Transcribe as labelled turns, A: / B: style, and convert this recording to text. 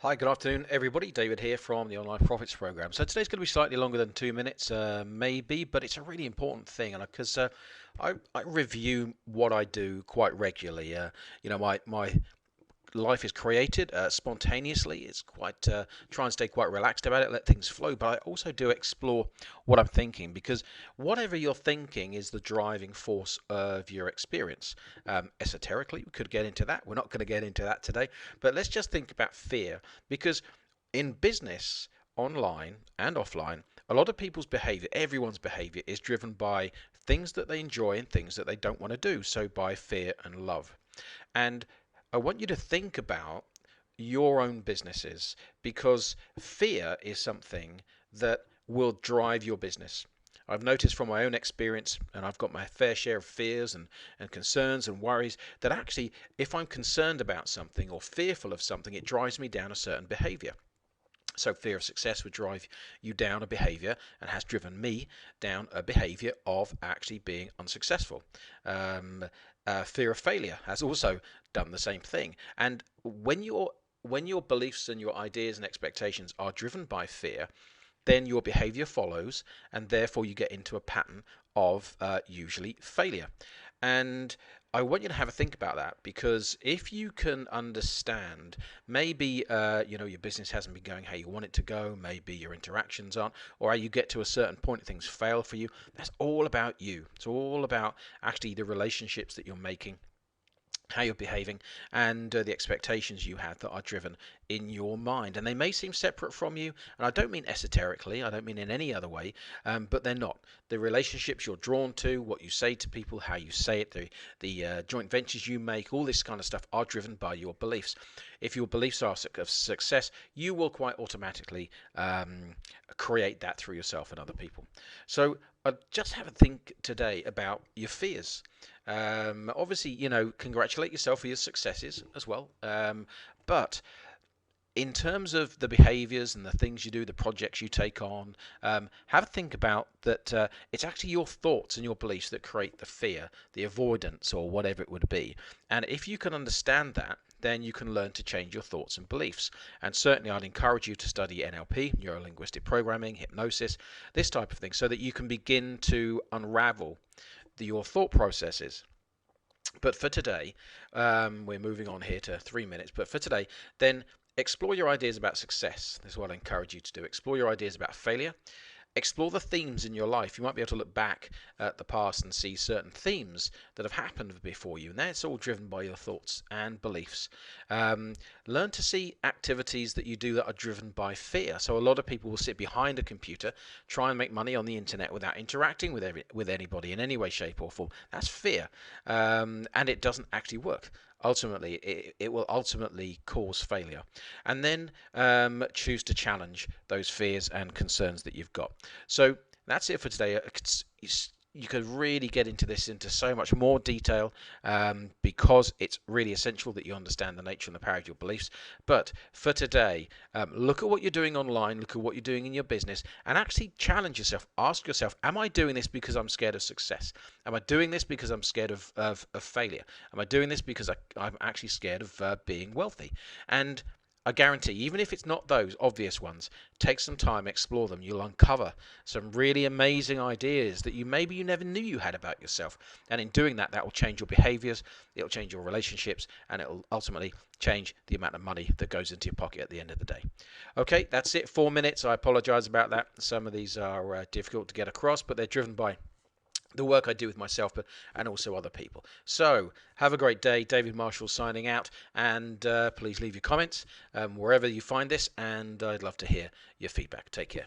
A: Hi, good afternoon, everybody. David here from the Online Profits Program. So today's going to be slightly longer than 2 minutes, maybe, but it's a really important thing, and because I review what I do quite regularly. My life is created spontaneously. It's quite try and stay quite relaxed about it, let things flow. But I also do explore what I'm thinking because whatever you're thinking is the driving force of your experience. Esoterically, we could get into that. We're not going to get into that today. But let's just think about fear because in business, online and offline, a lot of people's behavior, everyone's behavior, is driven by things that they enjoy and things that they don't want to do. So by fear and love. And I want you to think about your own businesses because fear is something that will drive your business. I've noticed from my own experience, and I've got my fair share of fears and concerns and worries, that actually, if I'm concerned about something or fearful of something, it drives me down a certain behavior. So, fear of success would drive you down a behavior and has driven me down a behavior of actually being unsuccessful. Um, Fear of failure has also done the same thing. And when your beliefs and your ideas and expectations are driven by fear, then your behavior follows, and therefore you get into a pattern of usually failure. And I want you to have a think about that because if you can understand, maybe your business hasn't been going how you want it to go, maybe your interactions aren't, or you get to a certain point things fail for you. That's all about you. It's all about actually the relationships that you're making, how you're behaving, and the expectations you have that are driven in your mind. And they may seem separate from you, and I don't mean esoterically, I don't mean in any other way, but they're not. The relationships you're drawn to, what you say to people, how you say it, the joint ventures you make, all this kind of stuff are driven by your beliefs. If your beliefs are of success, you will quite automatically create that through yourself and other people. So just have a think today about your fears. Obviously, congratulate yourself for your successes as well. But in terms of the behaviors and the things you do, the projects you take on, have a think about that it's actually your thoughts and your beliefs that create the fear, the avoidance, or whatever it would be. And if you can understand that, then you can learn to change your thoughts and beliefs. And certainly, I'd encourage you to study NLP, neuro linguistic programming, hypnosis, this type of thing, so that you can begin to unravel your thought processes. But for today, we're moving on here to 3 minutes. But for today, then explore your ideas about success. This is what I encourage you to do. Explore your ideas about failure. Explore the themes in your life. You might be able to look back at the past and see certain themes that have happened before you, and that's all driven by your thoughts and beliefs. Um, Learn to see activities that you do that are driven by fear. So a lot of people will sit behind a computer, try and make money on the internet without interacting with anybody in any way, shape, or form. That's fear, and it doesn't actually work. Ultimately, it will ultimately cause failure. And then choose to challenge those fears and concerns that you've got. So that's it for today. You could really get into this into so much more detail because it's really essential that you understand the nature and the power of your beliefs. But for today, look at what you're doing online, look at what you're doing in your business, and actually challenge yourself. Ask yourself, am I doing this because I'm scared of success? Am I doing this because I'm scared of failure? Am I doing this because I'm actually scared of being wealthy? And I guarantee, even if it's not those obvious ones, take some time, explore them. You'll uncover some really amazing ideas that you never knew you had about yourself. And in doing that, that will change your behaviors, it'll change your relationships, and it'll ultimately change the amount of money that goes into your pocket at the end of the day. Okay, that's it. 4 minutes. I apologize about that. Some of these are difficult to get across, but they're driven by the work I do with myself, but and also other people. So have a great day. David Marshall signing out, and please leave your comments wherever you find this, and I'd love to hear your feedback. Take care.